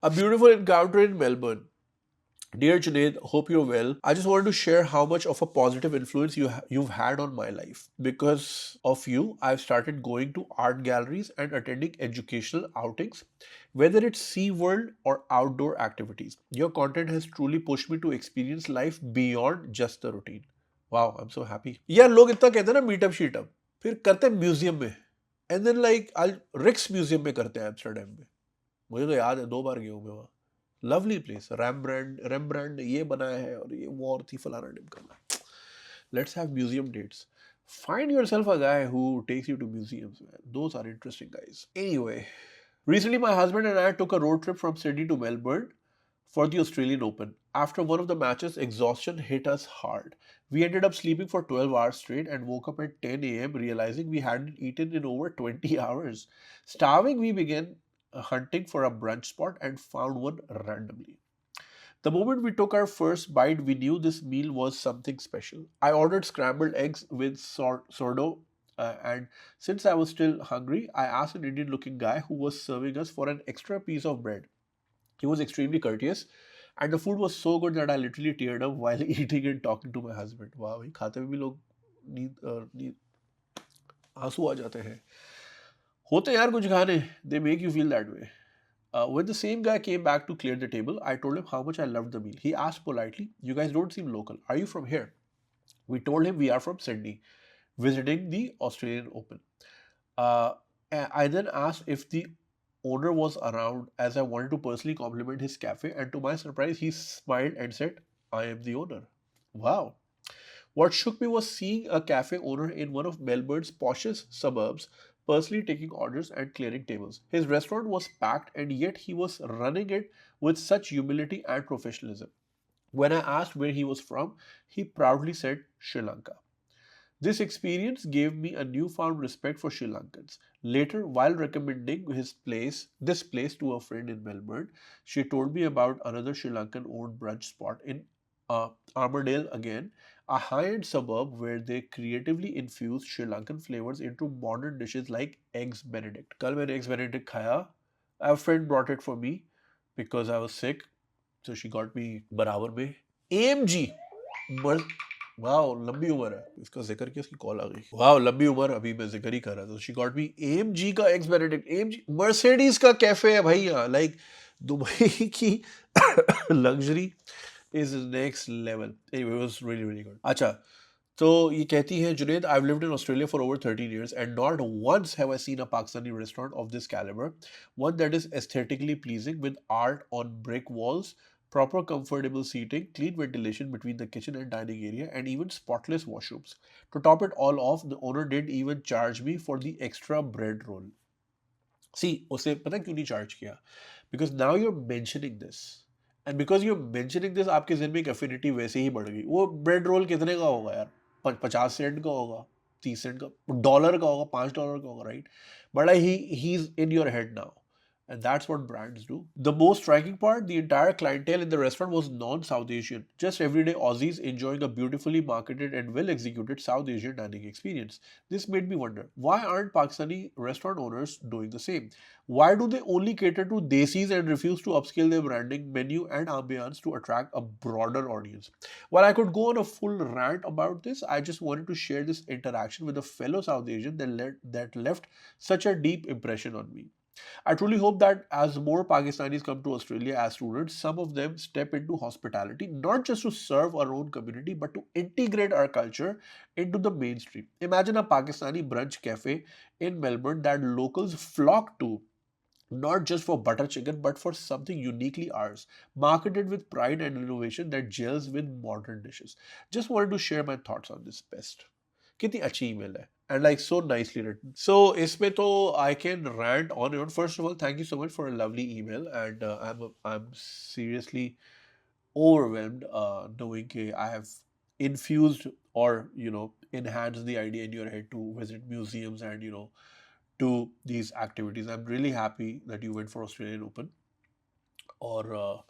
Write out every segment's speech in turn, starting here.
A beautiful encounter in Melbourne. Dear Junaid, hope you're well. I just wanted to share how much of a positive influence you've had on my life. Because of you, I've started going to art galleries and attending educational outings, whether it's Sea World or outdoor activities. Your content has truly pushed me to experience life beyond just the routine. Wow, I'm so happy. यार लोग इतना कहते हैं ना meetup शीटअप फिर करते हैं museum में एंड देन लाइक आई रिक्स म्यूजियम में करते हैं एम्स्टरडेम में मुझे तो याद है 2 बार गया हूँ मैं वहाँ लवली प्लेस रैम्ब्रांड ये बनाया है और ये वो और थी फलाना ढिमकाना let's have museum dates find yourself a guy who takes you to museums, man. Those are interesting guys. Anyway, recently my husband and I took a road trip from Sydney to Melbourne for the Australian Open. After one of the matches, exhaustion hit us hard. We ended up sleeping for 12 hours straight and woke up at 10 a.m. realizing we hadn't eaten in over 20 hours. Starving, we began hunting for a brunch spot and found one randomly. The moment we took our first bite, we knew this meal was something special. I ordered scrambled eggs with sourdough, and since I was still hungry, I asked an Indian looking guy who was serving us for an extra piece of bread. He was extremely courteous, and the food was so good that I literally teared up while eating and talking to my husband. Wow, भाई खाते में भी लोग नींद आंसू आ जाते हैं होते यार कुछ गाने they make you feel that way. When the same guy came back to clear the table, I told him how much I loved the meal. He asked politely, "You guys don't seem local. Are you from here?" We told him we are from Sydney, visiting the Australian Open. Uh, I then asked if the owner was around as I wanted to personally compliment his cafe, and to my surprise, he smiled and said, "I am the owner." Wow. What shook me was seeing a cafe owner in one of Melbourne's poshest suburbs personally taking orders and clearing tables. His restaurant was packed, and yet he was running it with such humility and professionalism. When I asked where he was from, he proudly said Sri Lanka. This experience gave me a newfound respect for Sri Lankans. Later, while recommending this place to a friend in Melbourne, she told me about another Sri Lankan owned brunch spot in Armadale again, a high-end suburb where they creatively infused Sri Lankan flavors into modern dishes like eggs Benedict. कल मैंने eggs Benedict खाया. A friend brought it for me because I was sick, so she got me बराबर में AMG. वाह लंबी उम्र है इसका जिक्र किया इसकी कॉल आ गई वाह लंबी उम्र अभी मैं जिक्र ही कर रहा था शी गॉट मी एएमजी का एक्स बेनेडिक्ट एएमजी मर्सिडीज का कैफे है भाई यहाँ लाइक दुबई की luxury is next level anyway was really really good अच्छा तो ये कहती है Junaid I've lived in Australia for over 13 years and not once have I seen a Pakistani restaurant of this caliber, one that is aesthetically pleasing with art on brick walls, proper comfortable seating, clean ventilation between the kitchen and dining area, and even spotless washrooms. To top it all off, the owner didn't even charge me for the extra bread roll. See, उसे पता है क्यों नहीं charge किया? Because now you're mentioning this. And because you're mentioning this, आपके ज़हन में एक affinity वैसे ही बढ़ गई. वो bread roll कितने का होगा यार? 50 सेंट का होगा, 30 सेंट का, डॉलर का होगा, $5 का होगा, right? But like he's in your head now. And that's what brands do. The most striking part, the entire clientele in the restaurant was non-South Asian, just everyday Aussies enjoying a beautifully marketed and well-executed South Asian dining experience. This made me wonder, why aren't Pakistani restaurant owners doing the same? Why do they only cater to desis and refuse to upscale their branding, menu and ambiance to attract a broader audience? While I could go on a full rant about this, I just wanted to share this interaction with a fellow South Asian that left such a deep impression on me. I truly hope that as more Pakistanis come to Australia as students, some of them step into hospitality, not just to serve our own community, but to integrate our culture into the mainstream. Imagine a Pakistani brunch cafe in Melbourne that locals flock to, not just for butter chicken, but for something uniquely ours, marketed with pride and innovation that gels with modern dishes. Just wanted to share my thoughts on this best. कितनी अच्छी email है and like so nicely written. So इसमें तो I can rant on and on. First of all, thank you so much for a lovely email and I'm seriously overwhelmed knowing that I have infused or enhanced the idea in your head to visit museums and do these activities. I'm really happy that you went for Australian Open और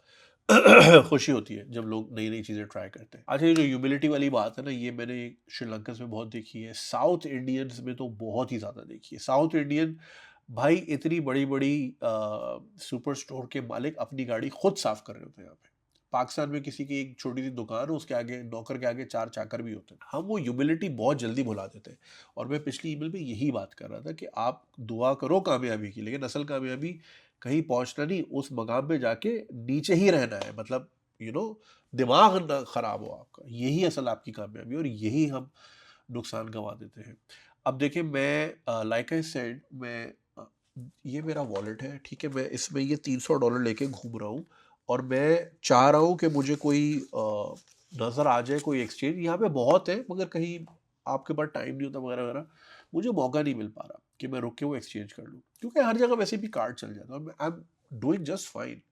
खुशी होती है जब लोग नई नई चीज़ें try करते हैं अच्छा ये जो ह्यूमिलिटी वाली बात है ना ये मैंने श्रीलंकन में बहुत देखी है साउथ इंडियंस में तो बहुत ही ज़्यादा देखी है साउथ इंडियन भाई इतनी बड़ी बड़ी सुपर स्टोर के मालिक अपनी गाड़ी खुद साफ कर रहे होते हैं यहाँ पे। पाकिस्तान में किसी की एक छोटी सी दुकान हो, उसके आगे नौकर के आगे 4 चाकर भी होते हैं। हम वो ह्यूमिलिटी बहुत जल्दी भुला देते हैं। और मैं पिछली ईमेल में यही बात कर रहा था कि आप दुआ करो कामयाबी की, लेकिन असल कामयाबी कहीं पहुंचना नहीं, उस मकाम पे जाके नीचे ही रहना है। मतलब दिमाग ना खराब हो आपका, यही असल आपकी कामयाबी, और यही हम नुकसान गंवा देते हैं। अब देखिए, मैं लाइक आई सेड, मैं ये मेरा वॉलेट है, ठीक है, मैं इसमें ये $300 लेके घूम रहा हूँ, और मैं चाह रहा हूँ कि मुझे कोई नज़र आ जाए, कोई एक्सचेंज। यहाँ पे बहुत है, मगर कहीं आपके पास टाइम नहीं होता वगैरह वगैरह, मुझे मौका नहीं मिल पा रहा कि मैं रुक के वो एक्सचेंज कर लूँ, क्योंकि हर जगह वैसे भी कार्ड चल जाता है, और I am doing just fine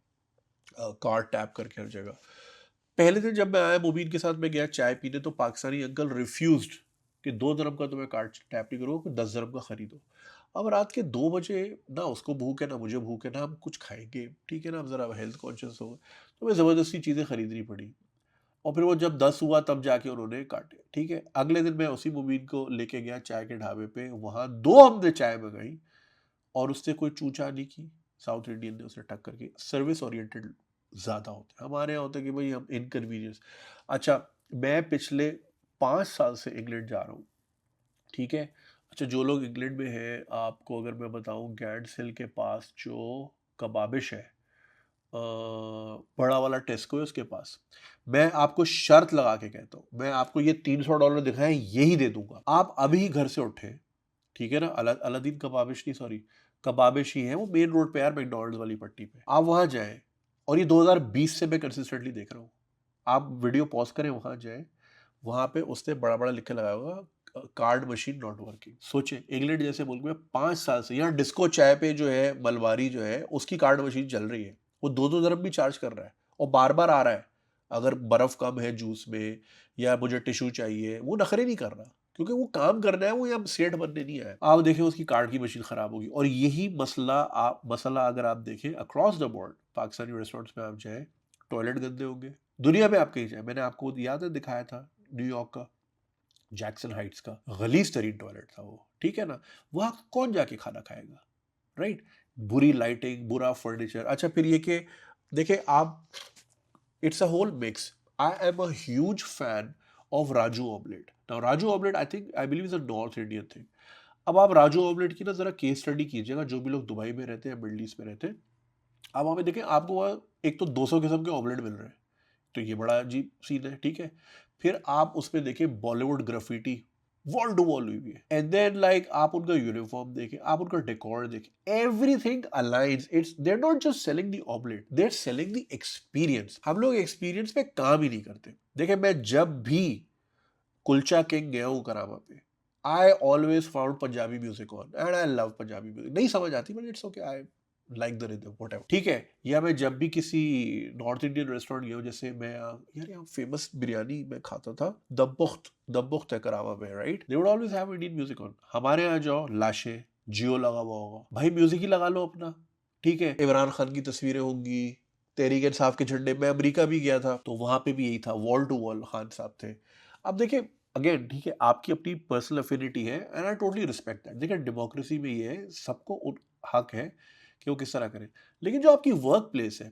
card tap करके हर जगह। पहले दिन जब मैं आया मुबीन के साथ, मैं गया चाय पीने, तो पाकिस्तानी अंकल रिफ्यूज्ड कि 2 dirham का तो मैं कार्ड टैप नहीं करूँगा, 10 dirham का खरीदो। अब रात के 2 बजे, ना उसको भूख है ना मुझे भूख है, ना हम कुछ खाएंगे, ठीक है ना, हम ज़रा हेल्थ कॉन्शियस हो गए, तो मैं ज़बरदस्ती चीज़ें खरीदनी पड़ी। और फिर वो जब 10 हुआ तब जाके उन्होंने काटे, ठीक है। अगले दिन मैं उसी मुबीन को लेके गया चाय के ढाबे पे, वहाँ 2 हमने चाय मंगाई, और उससे कोई चूचा नहीं की। साउथ इंडियन ने उसे टक्कर की। सर्विस ओरिएंटेड ज़्यादा होते हैं, हमारे यहाँ होता है कि भाई हम इनकन्वीनियंस। अच्छा, मैं पिछले 5 साल से इंग्लैंड जा रहा हूँ, ठीक है। अच्छा, जो लोग इंग्लैंड में हैं, आपको अगर मैं बताऊँ, गैंड्स हिल के पास जो कबाबिश है, बड़ा वाला टेस्को है उसके पास, मैं आपको शर्त लगा के कहता हूँ, मैं आपको ये $300 दिखाएं यही दे दूंगा। आप अभी घर से उठे, ठीक है ना, अलादीन कबाबिश नहीं, सॉरी, कबाबिश ही है वो, मेन रोड पे यार, मैकडॉनल्ड्स वाली पट्टी पे। आप वहां जाएं, और ये 2020 से मैं कंसिस्टेंटली देख रहा हूँ। आप वीडियो पॉज करें, वहां जाएं, वहां पे उसने बड़ा बड़ा लिख के लगाया होगा, कार्ड मशीन नॉट वर्किंग। सोचे, इंग्लैंड जैसे मुल्क में 5 साल से यहाँ डिस्को चाय पे जो है, मलबारी जो है, उसकी कार्ड मशीन चल रही है, वो 2-2 dirham भी चार्ज कर रहा है, और बार बार आ रहा है। अगर बर्फ कम है जूस में, या मुझे टिश्यू चाहिए, वो नखरे नहीं कर रहा, क्योंकि वो काम करना है, वो यहाँ सेठ बनने नहीं आया। आप देखें, उसकी कार्ड की मशीन खराब होगी। और यही मसला अगर आप देखें across the board, Pakistani restaurants में आप जाए, टॉयलेट गंदे होंगे, दुनिया में आप कहीं जाए। मैंने आपको याद है, दिखाया था न्यूयॉर्क का जैक्सन हाइट्स का गलीज तरीन टॉयलेट था वो, ठीक है ना। वहां कौन जाके खाना खाएगा, राइट। बुरी लाइटिंग, बुरा फर्नीचर। अच्छा, फिर ये कि देखिए आप, it's a whole mix. I am a huge fan of Raju omelette. Now Raju omelette, I believe is a North Indian thing. अब आप राजू ऑमलेट की ना जरा केस स्टडी कीजिएगा, जो भी लोग दुबई में रहते हैं, मिडल ईस्ट में रहते हैं, आप वहाँ पे देखें, आपको वहाँ एक तो 200 किस्म के ऑमलेट मिल रहे हैं, तो ये बड़ा अजीब सीन है, ठीक है। फिर आप उसमें देखें Bollywood graffiti wall to wall हुई हुई है, एंड देन लाइक आप उनका यूनिफॉर्म देखें, आप उनका डेकोर देखें, everything aligns. It's they are not just selling the omelette, they are selling the experience. हम लोग एक्सपीरियंस पे काम ही नहीं करते। देखिए, मैं जब भी कुलचा किंग गया हूँ करामा पे, I always found Punjabi music on, and I love Punjabi music. नहीं समझ आती, but it's okay, I like the rhythm, whatever, ठीक है। या मैं जब भी किसी नॉर्थ इंडियन रेस्टोरेंट गया हूँ, जैसे मैं यार यहाँ फेमस बिरयानी मैं खाता था, दबुख्त है करामा में, right. They would always have Indian music on. हमारे यहाँ जाओ, लाशे जियो लगा हुआ होगा, भाई म्यूजिक ही लगा लो अपना, ठीक है। इमरान खान की तस्वीरें होंगी, तहरीक इंसाफ के झंडे। मैं अमेरिका भी गया था, तो वहां पे भी यही था, वॉल टू वॉल खान साहब थे। अब देखिए, अगेन, ठीक है, आपकी अपनी पर्सनल अफिनिटी है, and I totally respect that. देखिए, डेमोक्रेसी में ये है, सबको हक है कि वो किस तरह करें। लेकिन जो आपकी वर्क प्लेस है,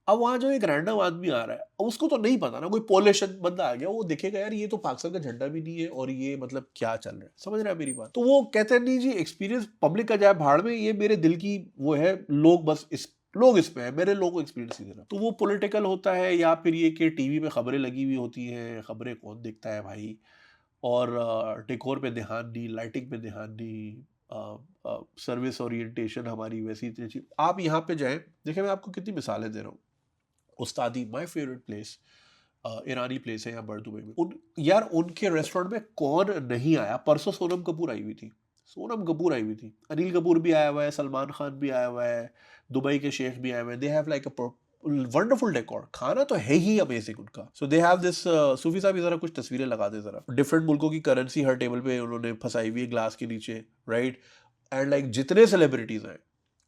अब वहाँ जो एक रैंडम आदमी आ रहा है, उसको तो नहीं पता ना, कोई पॉलिशन बंदा आ गया, वो देखेगा यार ये तो पाकिस्तान का झंडा भी नहीं है, और ये मतलब क्या चल रहा है, समझ रहा है मेरी बात। तो वो कहते हैं नहीं जी, एक्सपीरियंस पब्लिक का जाए भाड़ में, ये मेरे दिल की वो है, लोग इसमें है, मेरे लोगों को एक्सपीरियंस नहीं देना। तो वो पॉलिटिकल होता है, या फिर ये कि टीवी में खबरें लगी हुई होती हैं, खबरें कौन देखता है भाई, और डेकोर पे ध्यान नहीं, लाइटिंग पे ध्यान नहीं, सर्विस ओरिएंटेशन हमारी वैसी थी। आप यहाँ पे जाएं, देखिए मैं आपको कितनी मिसालें दे रहा हूँ। उस्तादी, माय फेवरेट प्लेस, ईरानी प्लेस है यहाँ दुबई में। यार उनके रेस्टोरेंट में कौन नहीं आया। परसों सोनम कपूर आई हुई थी, अनिल कपूर भी आया हुआ है, सलमान खान भी आया हुआ है, दुबई के शेख भी आए हुए हैं। They have like a wonderful decor, खाना तो है ही अमेजिंग उनका। सो दे हैव दिस, सूफी साहब जरा कुछ तस्वीरें लगा दे जरा, डिफरेंट मुल्कों की करेंसी हर टेबल पे उन्होंने फंसाई हुई है ग्लास के नीचे, राइट। एंड लाइक जितने सेलिब्रिटीज हैं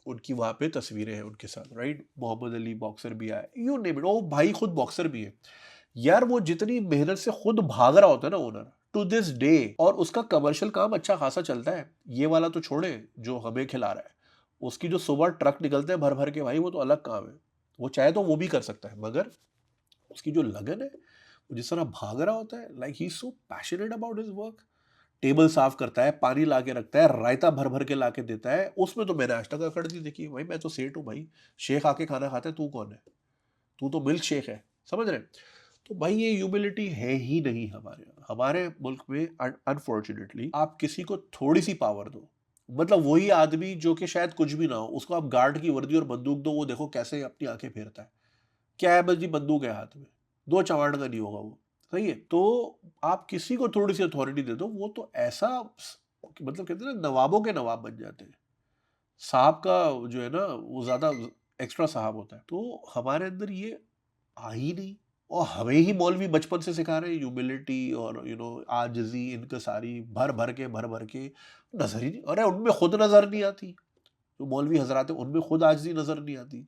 उनकी वहाँ पे तस्वीरें हैं उनके साथ, राइट। मोहम्मद अली बॉक्सर भी आया, यू नेम इट, ओ भाई खुद बॉक्सर भी है यार। वो जितनी मेहनत से खुद भाग रहा होता है ना ओनर, टू दिस डे, और उसका कमर्शियल काम अच्छा खासा चलता है। ये वाला तो छोड़े जो हमें खिला रहा है, उसकी जो सुबह ट्रक निकलते हैं भर भर के, भाई वो तो अलग काम है, वो चाहे तो वो भी कर सकता है, मगर उसकी जो लगन है, वो जिस तरह भाग रहा होता है, like he is so passionate about his work. Table साफ करता है, पानी ला के रखता है, रायता भर भर के ला के देता है, उसमें तो मैंने आज तक अकड़ नहीं देखी। भाई मैं तो सेठ हूँ भाई, शेख आके खाना खाता है, तू कौन है? तू तो मिल्क शेक है, समझ रहे? तो भाई ये ह्यूमिलिटी है ही नहीं हमारे मुल्क में। अनफॉर्चुनेटली आप किसी को थोड़ी सी पावर दो, मतलब वही आदमी जो कि शायद कुछ भी ना हो, उसको आप गार्ड की वर्दी और बंदूक दो, वो देखो कैसे अपनी आंखें फेरता है। क्या है, बस जी बंदूक है हाथ में, दो चमाड़ का नहीं होगा वो, सही है? तो आप किसी को थोड़ी सी अथॉरिटी दे दो, वो तो ऐसा, मतलब कहते हैं ना, नवाबों के नवाब बन जाते हैं। साहब का जो है ना, वो ज्यादा एक्स्ट्रा साहब होता है। तो हमारे अंदर ये आ ही नहीं, और हमें ही मौलवी बचपन से सिखा रहे हैं ह्यूमिलिटी और आजिज़ी, इनकसारी, भर भर के नजर ही नहीं, अरे उनमें खुद नजर नहीं आती। जो मौलवी हजरात हैं उनमें खुद आजिज़ी नजर नहीं आती।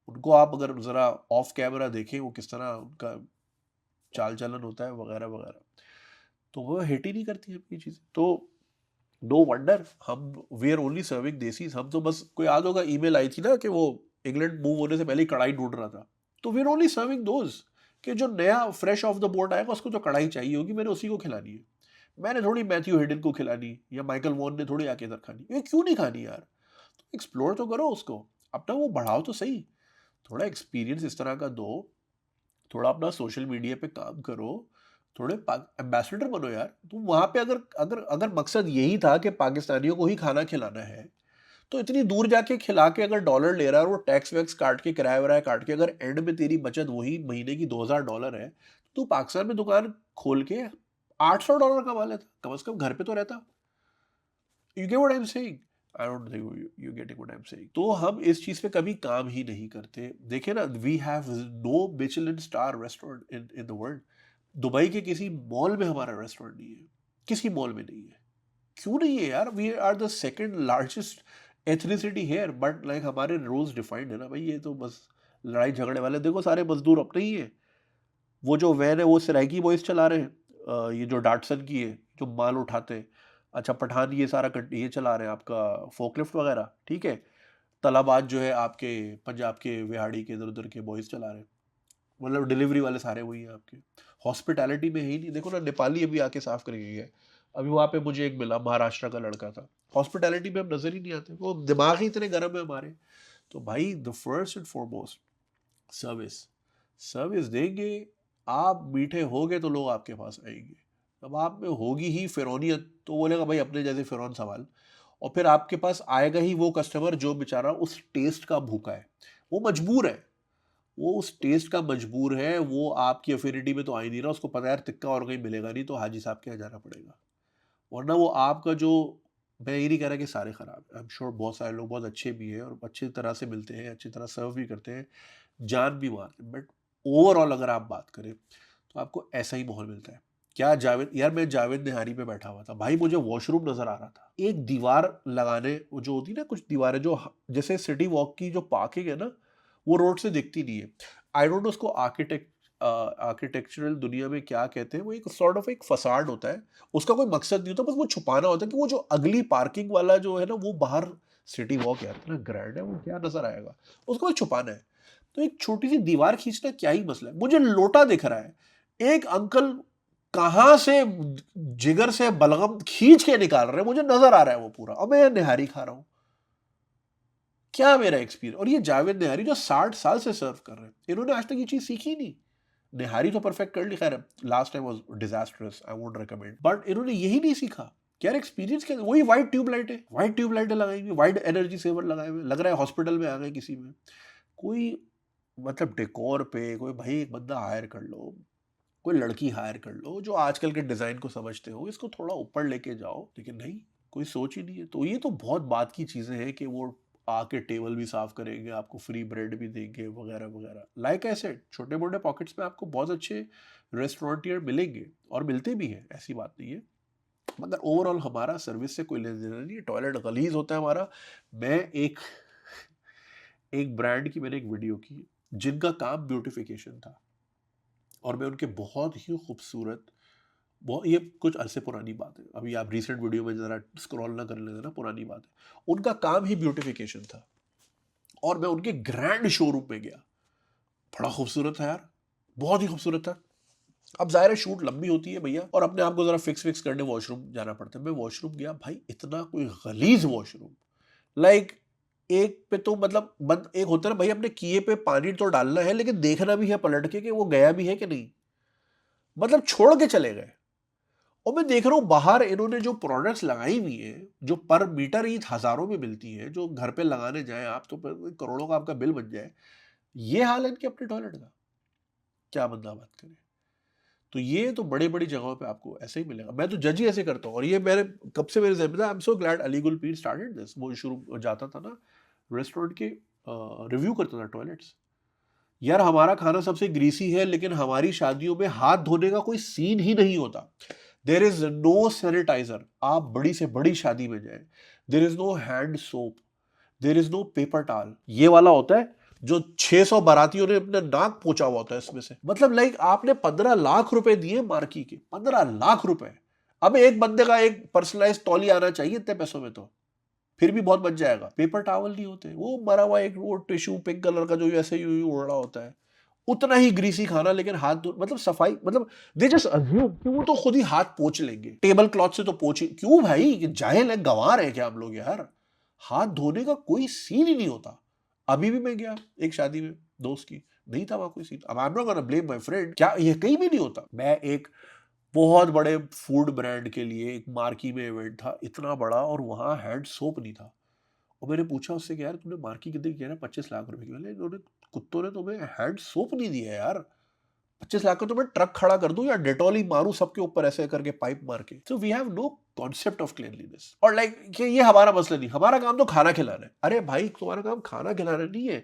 उनको आप अगर जरा ऑफ कैमरा देखें, वो किस तरह उनका चाल चलन होता है वगैरह वगैरह, तो वो हिट ही नहीं करती है ये चीज़। तो नो वंडर हम we are only serving desis. हम तो बस, कोई याद होगा ईमेल आई थी ना कि वो इंग्लैंड मूव होने से पहले ही कढ़ाई ढूंढ रहा था, तो we are only serving those, कि जो नया फ्रेश ऑफ द बोट आएगा उसको तो कढ़ाई चाहिए होगी, मैंने उसी को खिलानी है। मैंने थोड़ी मैथ्यू हेडन को खिलानी, या माइकल वॉन ने थोड़ी आके इधर खानी, ये क्यों नहीं खानी यार? तो एक्सप्लोर तो करो उसको, अपना वो बढ़ाओ तो सही, थोड़ा एक्सपीरियंस इस तरह का दो, थोड़ा अपना सोशल मीडिया पे काम करो, थोड़े एम्बेसडर बनो यार तुम वहां पे। अगर अगर अगर मकसद यही था कि पाकिस्तानियों को ही खाना खिलाना है, तो इतनी दूर जाके खिला के अगर डॉलर ले रहा है और वो टैक्स वैक्स काट के, किराया वराया काट के, अगर एंड में तेरी बचत वही महीने की $2000 है, तो तू पाकिस्तान में दुकान खोल के $800 कमा लेता, कम से कम घर पे तो रहता। You get what I am saying? I don't think you getting what I am saying. तो हम इस चीज पे कभी काम ही नहीं करते। देखिए ना, we have no Michelin star restaurant in in the world. Dubai के किसी मॉल में हमारा रेस्टोरेंट नहीं है, किसी मॉल में नहीं है। क्यों नहीं है यार? We are the second largest ethnicity here, but like हमारे रूल्स डिफाइंड है ना भाई, ये तो बस लड़ाई झगड़े वाले। देखो सारे मजदूर अपने ही है। वो जो वैन है वो सराइकी बॉयज चला रहे हैं, ये जो डाटसन की है, जो माल उठाते हैं। अच्छा पठान ये सारा ये चला रहे हैं आपका फोकलिफ्ट वगैरह, ठीक है। तलाबाद जो है आपके पंजाब के विहाड़ी के इधर उधर के बॉयज चला रहे हैं, मतलब डिलीवरी वाले सारे वही हैं आपके। हॉस्पिटैलिटी में है ही नहीं। देखो ना, नेपाली अभी आके साफ करके गया है। अभी वहाँ पे मुझे एक मिला, महाराष्ट्र का लड़का था। हॉस्पिटैलिटी में हम नजर ही नहीं आते, वो दिमाग ही इतने गर्म है हमारे। तो भाई the first and foremost, service. Service देंगे, आप मीठे होगे तो लोग आपके पास आएंगे। अब आप में होगी ही फिरौनियत, तो बोलेगा भाई अपने जैसे फिरौन सवाल। और फिर आपके पास आएगा ही वो कस्टमर जो बेचारा उस टेस्ट का भूखा है, वो मजबूर है, वो उस टेस्ट का मजबूर है, वो आपकी अफिनिटी में तो आ ही नहीं रहा। उसको पता है यार टिक्का और कहीं मिलेगा नहीं, तो हाजी साहब के यहाँ जाना पड़ेगा। वरना वो आपका जो, मैं ये नहीं कह रहा कि सारे खराब है, आई एम श्योर बहुत सारे लोग बहुत अच्छे भी हैं और अच्छी तरह से मिलते हैं, अच्छी तरह सर्व भी करते हैं, जान भी मारते हैं, बट ओवरऑल अगर आप बात करें तो आपको ऐसा ही माहौल मिलता है। क्या जावेद यार, मैं जावेद निहारी पे बैठा हुआ था भाई, मुझे वॉशरूम नजर आ रहा था। एक दीवार लगाने, वो जो होती है ना, कुछ दीवारें जो जैसे सिटी वॉक की जो पार्किंग है ना, वो रोड से दिखती नहीं है। आई डोंट नो उसको आर्किटेक्चरल दुनिया में क्या कहते हैं, वो एक सॉर्ट ऑफ एक फसाड होता है। उसका कोई मकसद नहीं होता, बस वो छुपाना होता है कि वो जो अगली पार्किंग वाला जो है ना, वो बाहर सिटी वॉक है, इतना ग्रैंड है, वो क्या नजर आएगा, उसको बस छुपाना है। तो एक छोटी सी दीवार खींचना क्या ही मसला है? मुझे लोटा दिख रहा है, एक अंकल कहां से जिगर से बलगम खींच के निकाल रहे हैं, मुझे नजर आ रहा है वो पूरा, और मैं निहारी खा रहा हूं। क्या मेरा एक्सपीरियंस? और ये जावेद निहारी जो 60 साल से सर्व कर रहे हैं, इन्होंने आज तक ये चीज सीखी नहीं। निहारी तो परफेक्ट कर ली, खैर last time was disastrous, I won't recommend, but इन्होंने यही नहीं सीखा। क्या एक्सपीरियंस? क्या वही वाइट ट्यूबलाइट है, वाइट ट्यूबलाइटें लगाएंगे, वाइट एनर्जी सेवर लगाए हुए, लग रहा है हॉस्पिटल में आ गए किसी में। कोई मतलब डेकोर पे कोई भाई एक बंदा हायर कर लो, कोई लड़की हायर कर लो जो आजकल के डिजाइन को समझते हो, इसको थोड़ा ऊपर लेके जाओ, लेकिन नहीं, कोई सोच ही नहीं है। तो ये तो बहुत बात की चीजें हैं कि वो आके टेबल भी साफ करेंगे, आपको फ्री ब्रेड भी देंगे वगैरह वगैरह। लाइक आई सेड, छोटे मोटे पॉकेट्स में आपको बहुत अच्छे रेस्टोरेंटियर मिलेंगे, और मिलते भी हैं, ऐसी बात नहीं है, मगर ओवरऑल हमारा सर्विस से कोई लेना देना नहीं है। टॉयलेट गलीज होता है हमारा। मैं एक एक ब्रांड की मैंने एक वीडियो की, जिनका काम ब्यूटिफिकेशन था, और मैं उनके बहुत ही खूबसूरत बहुत, ये कुछ अरसे पुरानी बात है, अभी आप रिसेंट वीडियो में ज़रा स्क्रॉल ना करने देना, पुरानी बात है। उनका काम ही ब्यूटिफिकेशन था और मैं उनके ग्रैंड शोरूम में गया, बड़ा खूबसूरत था यार, बहुत ही खूबसूरत था। अब ज़ाहिर है शूट लंबी होती है भैया, और अपने आप को ज़रा फिक्स करने वॉशरूम जाना पड़ता है। मैं वॉशरूम गया भाई, इतना कोई गलीज वॉशरूम, लाइक एक पे तो मतलब बंद, एक होता है ना भाई अपने किए पे पानी तो डालना है लेकिन देखना भी है पलट के कि वो गया भी है कि नहीं, मतलब छोड़ के चले गए। और मैं देख रहा हूँ बाहर इन्होंने जो प्रोडक्ट्स लगाई हुई है, जो पर मीटर ही हजारों में मिलती है, जो घर पे लगाने जाए आप तो करोड़ों का आपका बिल बन जाए, ये हाल है इनके अपने टॉयलेट का, क्या बंदा बात करे। तो ये तो बड़ी बड़ी जगहों पे आपको ऐसे ही मिलेगा, मैं तो जज ही ऐसे करता हूँ। और ये मेरे कब से मेरे ज़हन में था, I am so glad Ali Gulpir started this. वो शुरू जाता था ना रेस्टोरेंट के, रिव्यू करता था टॉयलेट्स। यार हमारा खाना सबसे ग्रीसी है, लेकिन हमारी शादियों में हाथ धोने का कोई सीन ही नहीं होता। देर इज नो सैनिटाइजर, आप बड़ी से बड़ी शादी में जाए, there is no hand soap, there is no paper towel, ये वाला होता है जो 600 बारातियों ने अपना नाक पोंछा हुआ होता है इसमें से। मतलब लाइक आपने 15 लाख रुपए दिए मार्की के, 15 लाख रुपए। अब एक बंदे का एक पर्सनलाइज तौली आना चाहिए इतने पैसों में, तो फिर भी बहुत बच जाएगा। पेपर टॉवल नहीं होते, वो मरा हुआ एक वो टिश्यू पिंक कलर का जो ऐसे ही उड़ रहा होता है, उतना ही ग्रीसी खाना, लेकिन हाथ मतलब सफाई, मतलब दे जस्ट अज्यूम कि वो तो खुद ही हाथ पोंछ लेंगे, टेबल क्लॉथ से तो पोंछ, क्यों भाई, जाहिल है, गंवार है क्या हम लोग यार, हाथ धोने का कोई सीन ही नहीं होता। अभी भी मैं गया एक शादी में दोस्त की, नहीं था वहां कोई सीन। अब I am not gonna blame my friend, क्या ये कहीं भी नहीं होता। मैं एक बहुत बड़े फूड ब्रांड के लिए एक मार्की में इवेंट था, इतना बड़ा, और वहां हैंड सोप नहीं था। और मैंने पूछा उससे कि यार तूने मार्की कितने की, कह रहा 25 लाख रुपए की। मैंने, इन्होंने कुत्तों ने तुम्हें हैंड सोप नहीं दिया यार, 25 लाख का तो मैं ट्रक खड़ा कर दूं या डेटॉल ही मारूं सबके ऊपर ऐसे करके पाइप मार के। So we have no concept of cleanliness, और लाइक कि ये हमारा मसला नहीं, हमारा काम तो खाना खिलाना है। अरे भाई तुम्हारा काम खाना खिलाना नहीं है,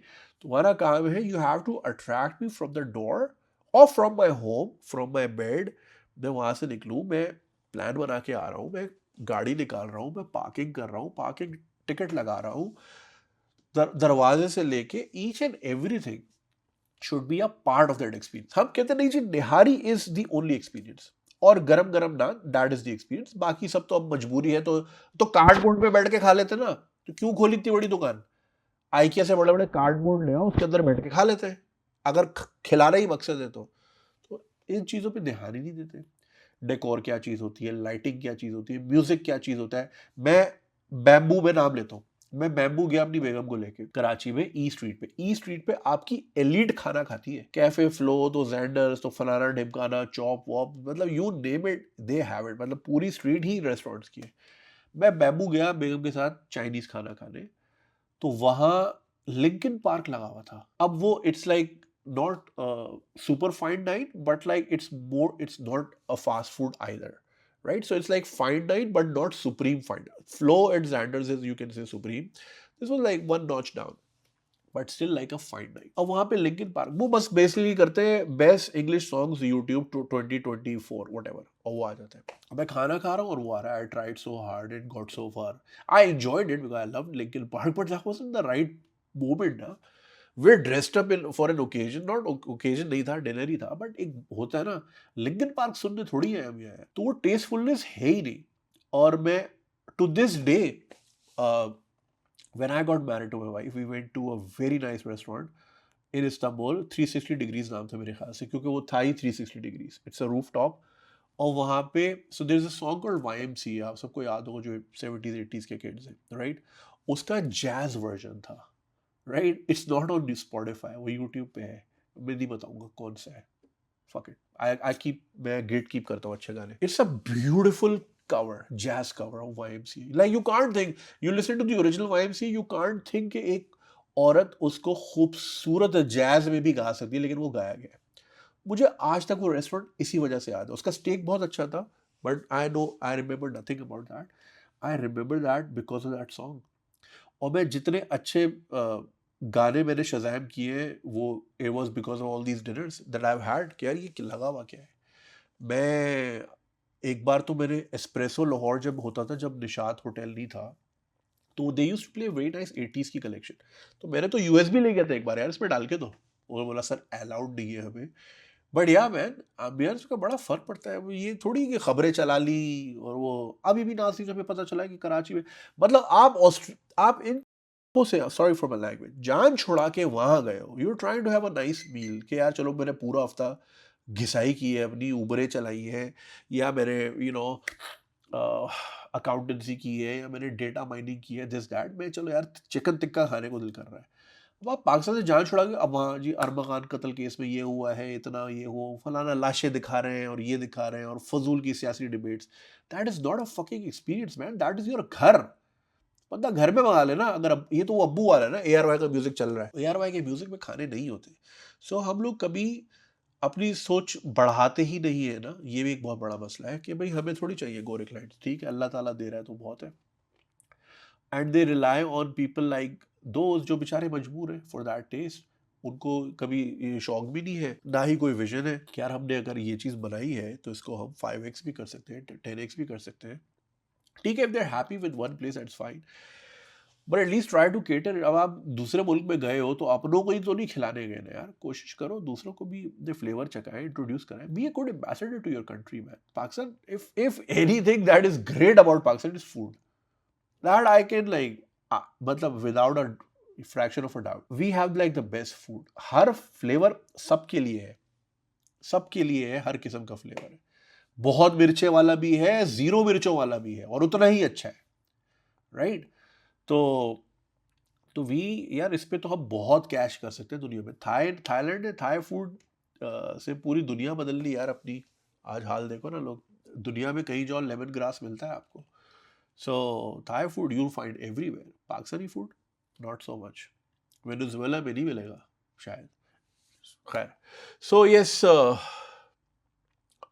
तुम्हारा काम है you have to attract me from the door और from my home, from my bed. मैं वहां से निकलूं, मैं प्लान बना के आ रहा हूं, मैं गाड़ी निकाल रहा हूं, मैं पार्किंग कर रहा हूं, पार्किंग टिकट लगा रहा हूं, दरवाजे से लेके each and everything should be a part of that experience. हम कहते नहीं जी निहारी is the only experience, और गरम गरम नान that is the experience, बाकी सब तो अब मजबूरी है, तो कार्डबोर्ड पे बैठ के खा लेते ना, तो क्यों खोली इतनी बड़ी दुकान, आइकिया से बड़े बड़े कार्डबोर्ड ले आओ, उसके अंदर बैठ के खा लेते हैं, अगर खिलाना ही मकसद है तो इन चीजों पे ध्यान ही नहीं देते। डेकोर क्या चीज होती है, लाइटिंग क्या चीज होती है, म्यूजिक क्या चीज होता है। मैं बैम्बू में नाम लेता हूँ, मैं बैम्बू गया अपनी बेगम को लेके कराची में, ई स्ट्रीट पे, ई स्ट्रीट पे आपकी एलीट खाना खाती है, कैफे फ्लो, तो जैंडर्स, तो फलाना ढिमकाना, चॉप वॉप, मतलब you name it they have it, मतलब पूरी स्ट्रीट ही रेस्टोरेंट्स की है। मैं बैम्बू गया बेगम के साथ चाइनीज खाना खाने, तो वहां लिंकन पार्क लगा हुआ था। अब वो it's like not super fine dine, but like it's not a fast food either, right? So it's like fine dine but not supreme fine dine. Flo at Xander's is, you can say, supreme. This was like one notch down, but still like a fine dine. अब वहाँ पे Lincoln park वो बस basically करते हैं best English songs YouTube 2024 whatever, और वो आ जाता है। मैं खाना खा रहा हूँ और वो आ रहा है, I tried so hard and got so far. I enjoyed it because I loved Linkin Park, but that wasn't the right moment ना। They dressed up in for an occasion, not occasion नहीं था, dinner ही था, but एक होता है ना, Lincoln park सुनने थोड़ी है हम यहाँ, तो वो टेस्टफुलनेस है ही नहीं। और मैं to this day, when I got married to my wife, we went to a very nice restaurant in Istanbul, 360 degrees नाम था मेरे ख्याल से, क्योंकि वो था ही 360 degrees, it's a rooftop. और वहाँ पे so there is a song called YMCA, आप सबको याद होगा जो 70s 80s के किड्स हैं, राइट? उसका जैज वर्जन था, right? It's not on Spotify, वो यूट्यूब पे है, मैं नहीं बताऊंगा कौन सा है, फक इट, आई कीप, मैं गेट कीप करता हूँ अच्छे गाने। It's a beautiful cover, jazz cover of YMCA, like you can't think, you listen to the original YMCA, you can't think कि एक औरत उसको खूबसूरत जैज में भी गा सकती है, लेकिन वो गाया गया है। मुझे आज तक वो रेस्टोरेंट इसी वजह से याद है, उसका स्टेक बहुत अच्छा था, but I remember nothing about that, I remember that because of that song. और मैं जितने अच्छे गाने मैंने शज़ैम किए, वो it was because of all these dinners that I have had, कि यार ये लगा हुआ क्या है। मैं एक बार तो मैंने एस्प्रेसो लाहौर जब होता था, जब निशात होटल नहीं था, तो they used to play very nice 80s की कलेक्शन, तो मैंने तो USB ले गया था एक बार, यार इसमें डाल के दो, उन्होंने बोला सर अलाउड नहीं है हमें, बट या मैन अम्बियंस का बड़ा फर्क पड़ता है। वो ये थोड़ी कि खबरें चला ली और वो अभी भी नासिर हमें पता चला कि कराची में, मतलब आप इन से, सॉरी फॉर माय लैंग्वेज, जान छुड़ा के वहां गए हो, you trying to have a nice meal कि यार चलो मैंने पूरा हफ्ता घिसाई की है, अपनी उबरें चलाई है, या मैंने अकाउंटेंसी की है, या मैंने डेटा माइनिंग की है, दिस दैट, मैं चलो यार चिकन टिक्का खाने को दिल कर रहा है। अब आप पाकिस्तान से जान छुड़ा के अब वहाँ जी अरबकान कत्ल केस में ये हुआ है, इतना ये हुआ, फलाना लाशें दिखा रहे हैं और ये दिखा रहे हैं और फजूल की सियासी debates, that is not a fucking experience man, that is your घर। बंदा घर में मंगा लेना। अगर अब ये तो वो अब्बू वाला है ना, ARY का म्यूजिक चल रहा है, ARY के म्यूजिक में खाने नहीं होते। सो हम लोग कभी अपनी सोच बढ़ाते ही नहीं है ना, ये भी एक बहुत बड़ा मसला है कि भाई हमें थोड़ी चाहिए गोरे क्लाइंट्स, ठीक है अल्लाह ताला दे रहा है तो बहुत है, and they rely on people like those जो बेचारे मजबूर हैं फॉर दैट टेस्ट। उनको कभी ये शौक भी नहीं है, ना ही कोई विजन है कि यार हमने अगर ये चीज़ बनाई है तो इसको हम 5x भी कर सकते हैं, 10x भी कर सकते हैं। ठीक है, if they are happy with one place that's fine, but at least try to cater. अब आप दूसरे मुल्क में गए हो तो अपनों को ही तो नहीं खिलाने गए ना यार, कोशिश करो दूसरों को भी दे फ्लेवर चखाएं, इंट्रोड्यूस कराएं, be a good ambassador to your country man. Pakistan, if anything that is great about Pakistan is food, that I can like, मतलब without a fraction of a doubt, we have like the best food. हर flavour सबके लिए है, सबके लिए है, हर किस्म का फ्लेवर है, बहुत मिर्चे वाला भी है, जीरो मिर्चों वाला भी है, और उतना ही अच्छा है, राइट? तो वी यार इस पे तो हम बहुत कैश कर सकते हैं दुनिया में। थाईलैंड ने थाई फूड से पूरी दुनिया बदल ली यार अपनी। आज हाल देखो ना लोग, दुनिया में कहीं जाओ लेमन ग्रास मिलता है आपको। So Thai food you find everywhere, Pakistani food not so much, Venezuela में नहीं मिलेगा शायद। खैर, सो यस,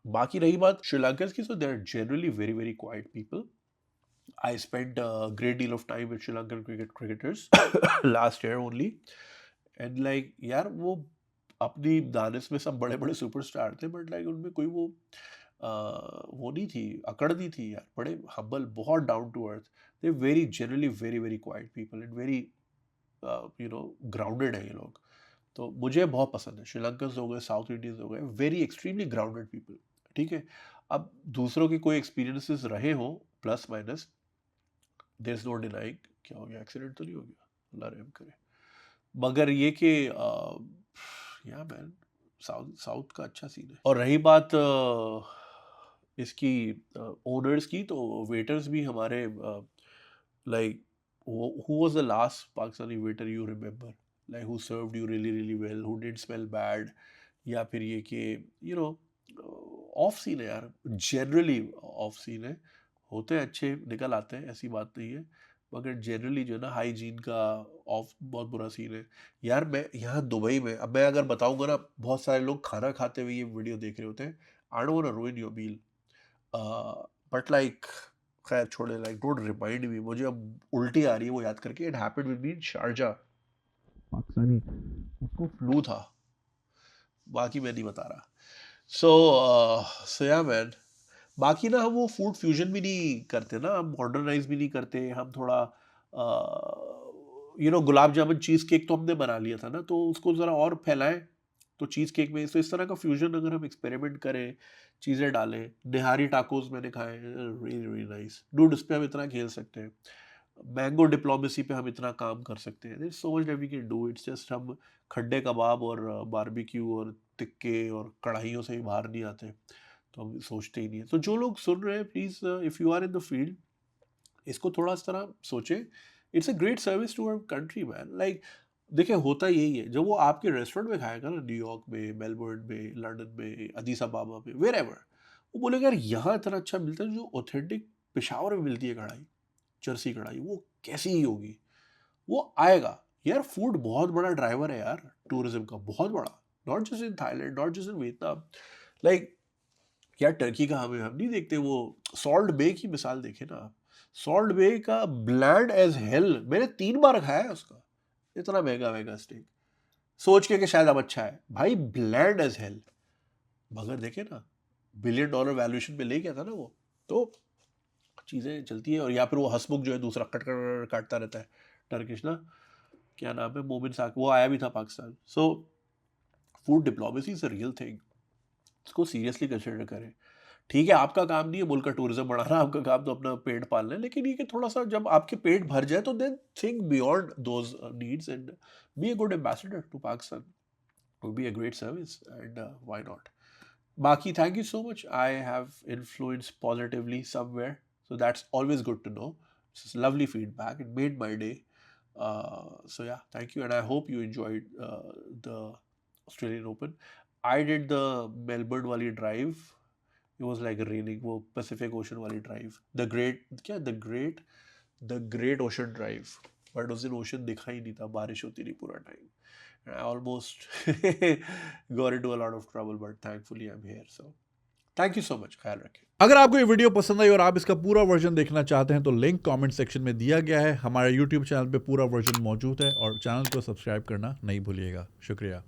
बाकी रही बात श्रीलंकन की, so they are generally very very quite people. I spent a great deal of time with Sri Lankan cricketers last year only, and like यार वो अपनी दानिश में सब बड़े बड़े सुपरस्टार थे, बट लाइक उनमें कोई वो नहीं थी, अकड़ नहीं थी यार, बड़े हम्बल, बहुत down to earth, they very generally very very quite people and very grounded है ये लोग। तो मुझे बहुत पसंद है। श्रीलंकन हो गए, साउथ इंडियंस हो गए, वेरी एक्सट्रीमली ग्राउंडेड पीपल। ठीक है, अब दूसरों के कोई एक्सपीरियंसेस रहे हो plus minus, there is no denying, क्या हो गया, एक्सीडेंट तो नहीं हो गया, अल्लाह रहम करे, मगर ये कि या मैन साउथ साउथ का अच्छा सीन है। और रही बात इसकी ओनर्स की, तो वेटर्स भी हमारे like, who was the last Pakistani waiter you remember, like who served you really really well, who didn't smell bad, या फिर ये कि यू नो ऑफ सीन है यार, जनरली ऑफ सीन है, होते हैं अच्छे, निकल आते हैं, ऐसी बात नहीं है, मगर जनरली जो है ना हाइजीन का ऑफ बहुत बुरा सीन है यार। मैं यहाँ दुबई में, अब मैं अगर बताऊंगा ना, बहुत सारे लोग खाना खाते हुए ये वीडियो देख रहे होते हैं, I don't want to ruin your meal, but like खैर छोड़े, लाइक डोंट रिमाइंड मी, मुझे अब उल्टी आ रही है वो याद करके। It happened with me in Sharjah, Pakistani, उसको फ्लू था, बाकी मैं नहीं बता रहा। सो या मैन, बाकी ना हम वो फूड फ्यूजन भी नहीं करते ना, हम मॉडर्नाइज भी नहीं करते, हम थोड़ा गुलाब जामुन चीज़ केक तो हमने बना लिया था ना, तो उसको ज़रा और फैलाएं, तो चीज़ केक में तो इस तरह का फ्यूजन अगर हम एक्सपेरिमेंट करें, चीज़ें डालें, निहारी टाकोस मैंने खाए, रियली रियली नाइस डूड, उस पर हम इतना खेल सकते हैं, मैंगो डिप्लोमेसी पे हम इतना काम कर सकते हैं, so much that we can do, it's just हम खड्डे कबाब और बारबेक्यू और तिक्के और कढ़ाइयों से ही बाहर नहीं आते, तो हम सोचते ही नहीं है। तो जो लोग सुन रहे हैं, please if you are in the field, इसको थोड़ा इस तरह सोचें, it's a great service to our country man. Like देखिए, होता यही है, जब वो आपके रेस्टोरेंट में खाएगा ना, न्यूयॉर्क में, मेलबर्न में, लंदन में, अदीस अबाबा में, वेर एवर, वो बोलेगा यार यहाँ इतना अच्छा मिलता है, जो ऑथेंटिक पेशावर में मिलती है कढ़ाई, चरसी कढ़ाई, वो कैसी ही होगी, वो आएगा यार। फूड बहुत बड़ा ड्राइवर है यार टूरिज्म का, बहुत बड़ा, not just in Thailand, not just in Vietnam. Like यार टर्की का हम नहीं देखते, वो सॉल्ट बे की मिसाल देखे ना आप, सॉल्ट बे का ब्लैंड एज हेल, मैंने 3 बार खाया है उसका, इतना महंगा महंगा स्टेक, सोच के कि शायद अब अच्छा है, भाई ब्लैंड एज हेल, मगर देखे ना $1 बिलियन वैल्यूएशन पे ले गया था ना वो। तो चीज़ें चलती है। और या फिर वो हसमुख जो है दूसरा कट कट काटता रहता है, टर्किश ना, क्या नाम है, मोमिन साक, वो आया भी था Pakistan. So food diplomacy is a real thing, इसको सीरियसली कंसिडर करें। ठीक है, आपका काम नहीं है मुल्क का टूरिज्म बढ़ाना, आपका काम तो अपना पेट पालना है, लेकिन ये कि थोड़ा सा जब आपके पेट भर जाए तो then think beyond those needs and be a good ambassador to Pakistan, would be a great service, and why not? Baki, thank you so much. I have influenced positively somewhere, so that's always good to know. This is lovely feedback. It made my day. So yeah, thank you, and I hope you enjoyed the Australian Open. I did the Melbourne wali drive. It was like raining. वो Pacific Ocean वाली drive. The Great Ocean Drive. But उस दिन ocean दिखा ही नहीं था, बारिश होती रही पूरा time. And I almost got into a lot of trouble, but thankfully I'm here. So thank you so much. ख्याल रखें। अगर आपको ये वीडियो पसंद आई और आप इसका पूरा वर्जन देखना चाहते हैं तो लिंक कमेंट सेक्शन में दिया गया है। हमारे यूट्यूब चैनल पे पूरा वर्जन मौजूद है और चैनल को सब्सक्राइब करना नहीं भूलिएगा। शुक्रिया।